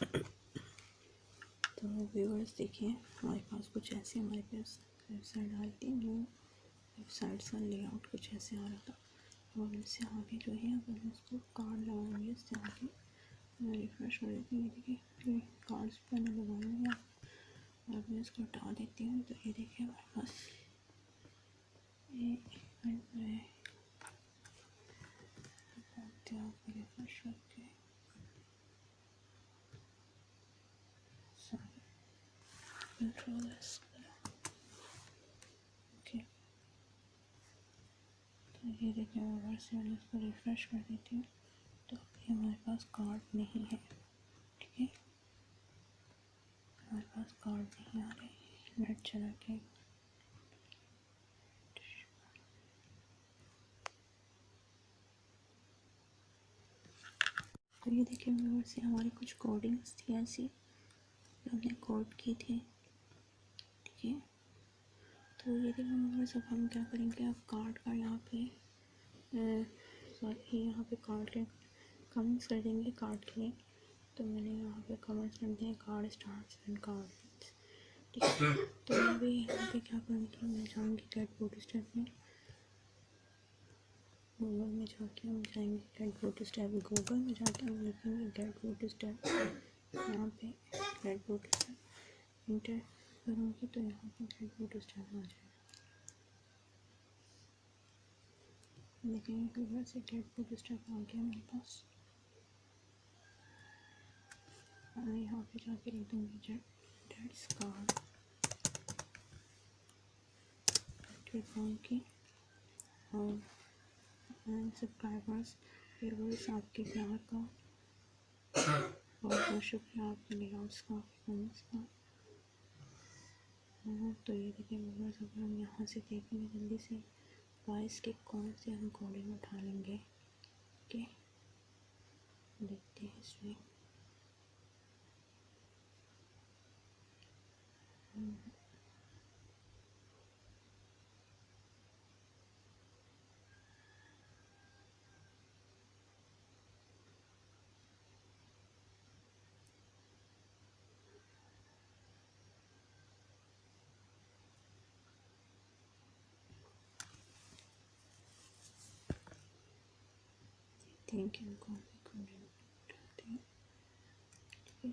तो व्यूअर्स देखिए, हमारे पास कुछ ऐसे हमारे पास वेबसाइट डालती न्यू वेबसाइट्स का लेआउट कुछ ऐसे आ रहा था। और इससे आगे जो है अगर मैं इसको कार्ड लगाऊंगी, इससे आगे मैं रिफ्रेश कर देती हूँ। ये देखिए कार्ड्स पर मैं लगाऊंगी और मैं इसको हटा देती हूँ। तो ये देखिए हमारे पास एक मिनट में रिफ्रेश करके कंट्रोल एस ओके। तो ये देखिए मैं से मैंने इसको रिफ्रेश कर देती हूँ। तो अभी हमारे पास कार्ड नहीं है, ठीक है, हमारे पास कार्ड नहीं आ रहे। नेट चला के तो ये देखिए व्यूअर्स से हमारी कुछ कोडिंग्स थी ऐसी जो हमने कोड की थी, ठीक है। तो ये देखिए व्यूअर्स अब हम क्या करेंगे, अब कार्ड का यहाँ पे सॉरी यहाँ पे कार्ड के कमेंट्स कर देंगे कार्ड के लिए। तो मैंने यहाँ पे कमेंट्स कर दिए कार्ड स्टार्स एंड कार्ड, ठीक है। तो मैं भी यहाँ पे क्या करूँगी, मैं जाऊँगी गेट बूटस्ट्रैप में, गूगल में जाके हम जाएंगे गेट बूटस्ट्रैप, गूगल में जाके हम लिखेंगे गेट बूटस्ट्रैप। यहाँ पे गेट बूटस्ट्रैप इंटर करूँगी तो यहाँ पे गेट बूटस्ट्रैप आ जाएगा। देखेंगे गूगल से गेट बूटस्ट्रैप आ गया मेरे पास। मैं यहाँ पे जाके लिख दूँगी डेट्स कार्ड की और सब्सक्राइबर्स व्यूअर्स आपके प्यार का बहुत बहुत शुक्रिया, आपके लेआउट्स का, कमेंट्स का। तो ये देखिए व्यूअर्स अगर हम यहाँ से देखेंगे जल्दी से गाइस के कौन से हम कोडिंग उठा लेंगे, ओके देखते हैं इसमें। थैंक यू कौन से कोडिंग उठाते हैं, ठीक है।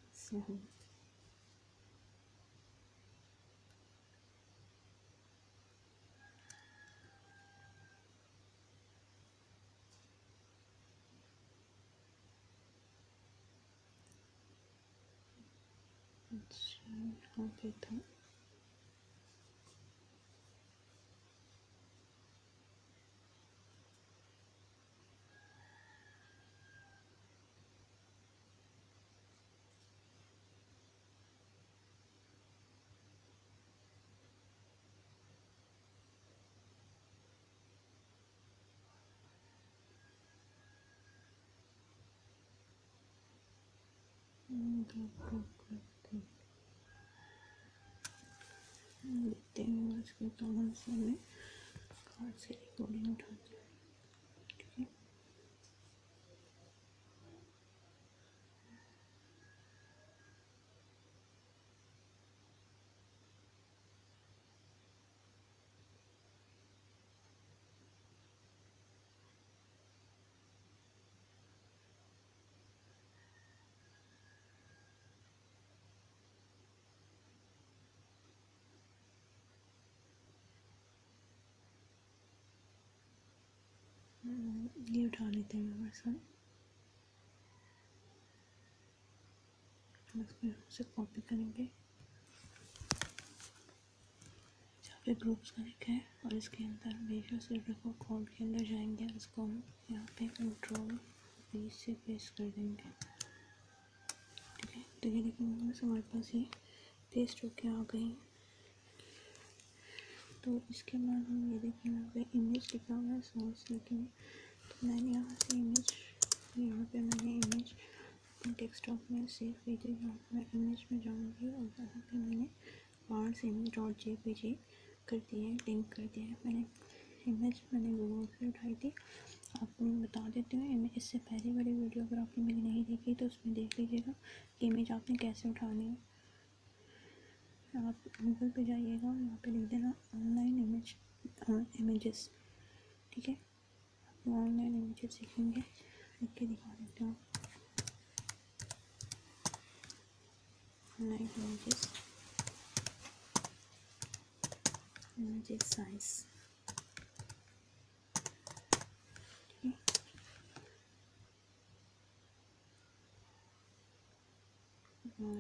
इससे हम यहाँ पे था देखते हैं उसके कौन से में कार्ड से रिकॉर्डिंग उठाते हैं, ठीक है। ये उठा लेते हैं हमारे साथ, उसमें उसे कॉपी करेंगे जहाँ पे ग्रुप्स का लिखा है और इसके अंदर विजुअल सर्वर को कोड के अंदर जाएंगे और इसको हम यहाँ पे कंट्रोल V से पेस्ट कर देंगे, ठीक है। तो ये देखिए हमारे पास ये पेस्ट होके आ गई। तो इसके बाद हम ये देखिए यहाँ पे इमेज लिखा हुआ है सोर्स, लेकिन तो मैंने यहाँ से इमेज यहाँ पे मैंने इमेज डेस्कटॉप में सेव की थी। यहाँ मैं इमेज में जाऊँगी और यहाँ पे मैंने पार्ट्स इमेज डॉट JPG कर दिया है, लिंक कर दिया है। मैंने इमेज मैंने गूगल से उठाई थी आपको मैं बता देती हूँ इमेज। इससे पहले वाली वीडियो अगर आपने मेरी नहीं देखी तो उसमें देख लीजिएगा कि इमेज आपने कैसे उठानी है। आप गूगल पे जाइएगा और यहाँ पे लिख देना ऑनलाइन इमेजेस, ठीक है। आप ऑनलाइन इमेजेस सीखेंगे, लिख के दिखा देते हूँ ऑनलाइन इमेजेस साइज, ठीक है।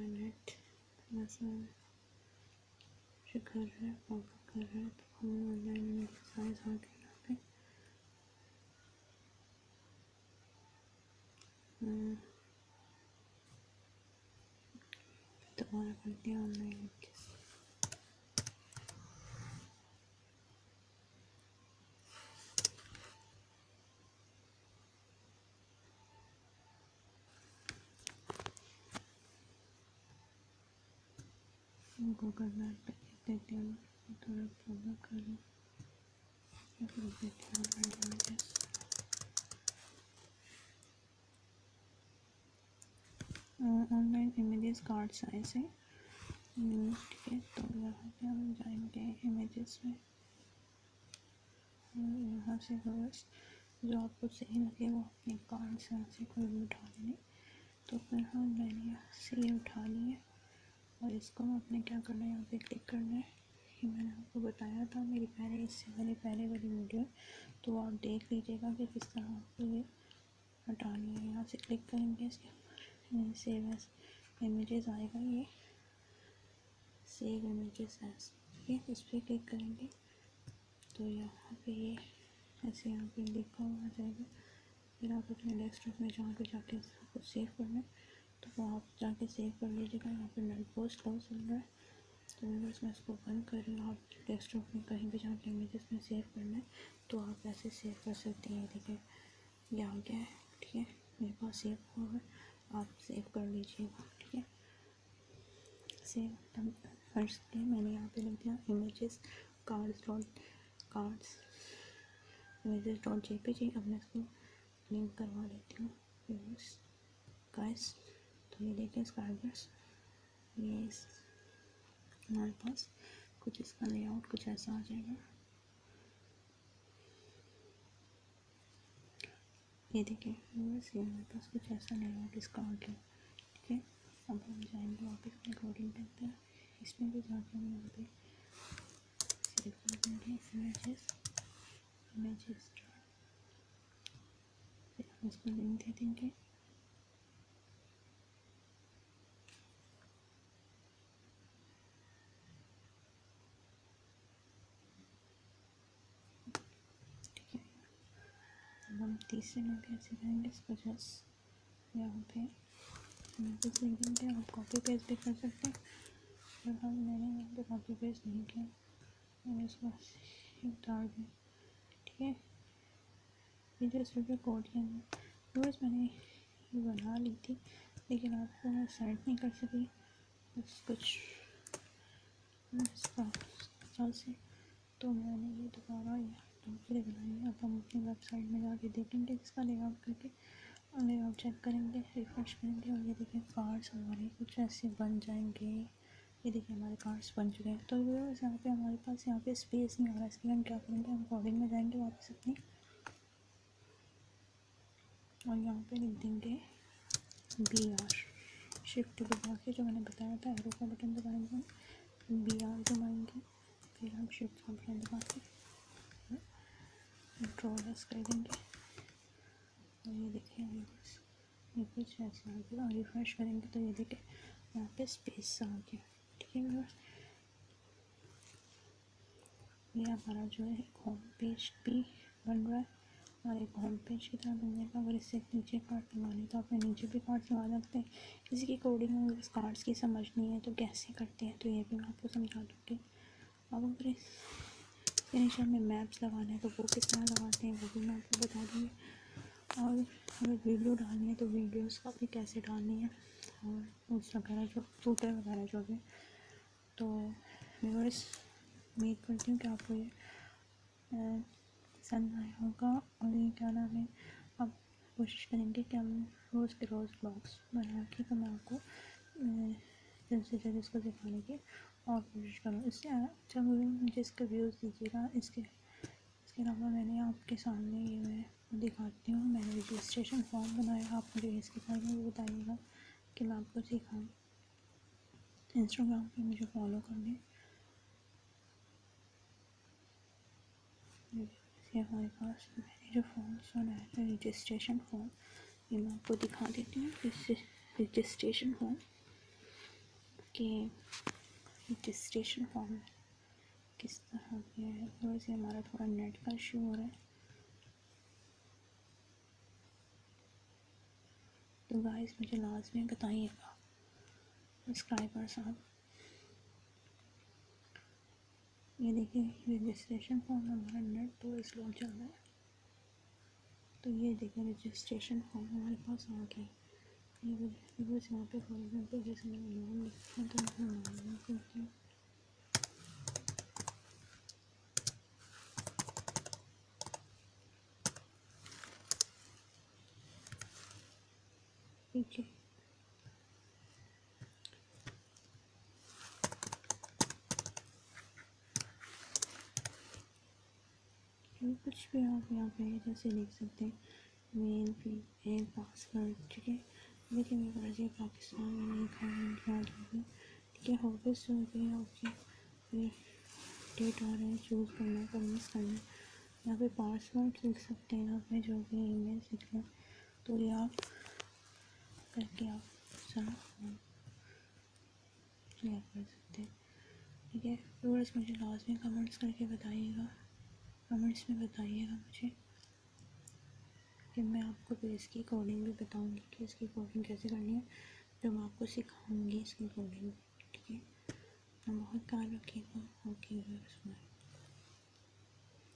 नेट कर रहे हैं, फॉरवर्ड कर रहे हैं, तो हम ऑनलाइन इमेजेस साइज आ गए यहाँ पे। दोबारा करते हैं ऑनलाइन इमेजेस। गूगल मैप पे लिख देते हैं, थोड़ा फॉलो कर लो, लिख देते हैं online images. Online images card size है, ठीक है। तो यहाँ पे हम जाएंगे इमेजेस में और यहाँ से बस जो आपको सही लगे वो अपने कार्ड साइज से कोई भी उठा लें। तो फिर मैंने यहाँ से ये उठा लिया और इसको आपने क्या करना है, यहाँ पे क्लिक करना है। ये मैंने आपको बताया था मेरी इससे पहले वाली वीडियो, तो आप देख लीजिएगा कि किस तरह आपको ये हटानी है। यहाँ से क्लिक करेंगे, इसके सेव एज इमेजेस आएगा, ये सेव इमेजेस एज, ठीक है। इस पर क्लिक करेंगे तो यहाँ पे ये ऐसे यहाँ पे लिखा हुआ आ जाएगा। फिर आप अपने डेस्कटॉप में जाके इसको सेव करना है तो वो आप जाके सेव कर लीजिएगा। यहाँ पे नेट बहुत स्लो चल रहा है तो मैं इसको बंद कर रही हूँ। आप डेस्कटॉप में कहीं भी जाके इमेजेस में सेव करना है तो आप ऐसे सेव कर सकती हैं। देखिए ये आ गया है, ठीक है, मेरे पास सेव हुआ है, आप सेव कर लीजिएगा, ठीक है। सेव फर्स्ट मैंने यहाँ पे लिख दिया इमेजेस images.jpg। अब मैं इसको लिंक करवा लेती हूँ गाइस। तो ये देखिए सब्सक्राइबर्स, ये हमारे पास कुछ इसका लेआउट कुछ ऐसा आ जाएगा। ये देखिए बस ये हमारे पास कुछ ऐसा लेआउट इसका आ गया, ठीक है। अब हम जाएंगे वापस अपने कोडिंग के अंदर, इसमें भी जाके हम यहाँ पे सेव कर देंगे इमेजेस फिर हम इसको लिंक दे देंगे। हम तीसरे में भी ऐसे करेंगे, इसको जस्ट यहाँ पे इमेजेस लिख देंगे। आप कॉपी पेस्ट भी कर सकते हैं पर मैंने यहाँ पे कॉपी पेस्ट नहीं किया, मैंने इसको उतार दिया, ठीक है। ये जस्ट कोडिंग बस मैंने ये बना ली थी लेकिन आपको मैं सेंड नहीं कर सकी बस कुछ साल से, तो मैंने ये दोबारा फिर बनाई है। अब हम अपनी वेबसाइट में जाके देखेंगे इसका लेआउट करके और लेआउट चेक करेंगे, रिफ्रेश करेंगे और ये देखिए कार्ड्स हमारे कुछ ऐसे बन जाएंगे। ये देखिए हमारे कार्ड्स बन चुके हैं। तो यहाँ पे हमारे पास यहाँ पे स्पेस नहीं आ रहा है, इसके लिए हम क्या करेंगे, हम कोडिंग में जाएंगे वापस अपनी और यहाँ पे लिख देंगे BR, शिफ्ट दबा के जो मैंने बताया था एरो का बटन दबाएंगे हम, BR दबाएंगे, फिर हम शिफ्ट का बटन दबा के कंट्रोल कर देंगे और ये देखिए ये कुछ ऐसा आ गया और रिफ्रेश करेंगे तो ये देखिए यहाँ पे स्पेस आ गया, ठीक है व्यूअर्स। ये हमारा जो है एक होम पेज भी बन रहा है और एक होम पेज की तरह बनने का। अगर इससे नीचे कार्ड लगाने तो आप नीचे भी कार्ड लगा सकते हैं। किसी की कोडिंग में इस कार्ड्स की समझ नहीं है तो कैसे करते हैं तो ये भी मैं आपको समझा दूँगी। अब अगर इनिशियल में मैप्स लगाना है तो वो किस तरह लगाते हैं वो भी मैं आपको बता दूँगी। और अगर वीडियो डालनी है तो वीडियोस का भी कैसे डालनी है और उस वगैरह जो फूटर वगैरह जो भी। तो व्यूअर्स उम्मीद करती हूँ कि आपको ये पसंद आया होगा। और ये क्या नाम है, अब कोशिश करेंगे कि हम रोज़ के रोज़ ब्लॉग्स बना के तो मैं आपको जल्द से जल्द इसको दिखाने की और कोशिश करूँ। इससे अच्छा मुझे इसके व्यूज़ दीजिएगा। इसके अलावा मैंने आपके सामने ये मैं दिखाती हूँ, मैंने रजिस्ट्रेशन फॉर्म बनाया। आप मुझे इसके बारे में भी बताइएगा कि मैं आपको सिखाऊँ। इंस्टाग्राम पे मुझे फॉलो कर लें। ये हमारे पास मैंने जो फॉर्म बनाया था रजिस्ट्रेशन फॉर्म, ये मैं आपको दिखा देती हूँ। रजिस्ट्रेशन फॉर्म किस तरह के है। थोड़ा सा हमारा थोड़ा नेट का इशू हो रहा है, तो गाइस मुझे लाजमी बताइएगा सब्सक्राइबर साहब। ये देखिए रजिस्ट्रेशन फॉर्म हमारा नेट थोड़ा स्लो चल रहा है, तो ये देखिए रजिस्ट्रेशन फॉर्म हमारे पास आ गया। ये बस यहाँ पे फॉर एग्जाम्पल जैसे मैंने लोन लिखा तो मैं लोन करती हूँ। ठीक है, कुछ भी आप यहाँ पे जैसे लिख सकते हैं, मेल फीमेल पासवर्ड। ठीक है, देखिए मैं फर्जी पाकिस्तान में लिखा है, इंडिया लिखा। ठीक है, हॉबीज हो गई आपकी, फिर डेट आ रहा है चूज़ करना, कन्विंस करना। यहाँ पे पासवर्ड लिख सकते हैं, यहाँ पे जो भी ईमेल लिखना, तो ये आप करके आप सारा क्लियर कर सकते हैं। ठीक है, व्यूअर्स मुझे लाजमी कमेंट्स करके बताइएगा, कमेंट्स में बताइएगा मुझे कि मैं आपको फिर इसकी कोडिंग भी बताऊंगी कि इसकी कोडिंग कैसे करनी है, जो मैं आपको सिखाऊंगी इसकी कोडिंग। ठीक है, बहुत ख्याल रखिएगा। Okay viewers, bye.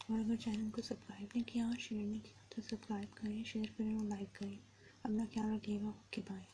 और अगर चैनल को सब्सक्राइब नहीं किया और शेयर नहीं किया तो सब्सक्राइब करें, शेयर करें और लाइक करें। अपना ख्याल रखिएगा। Okay bye.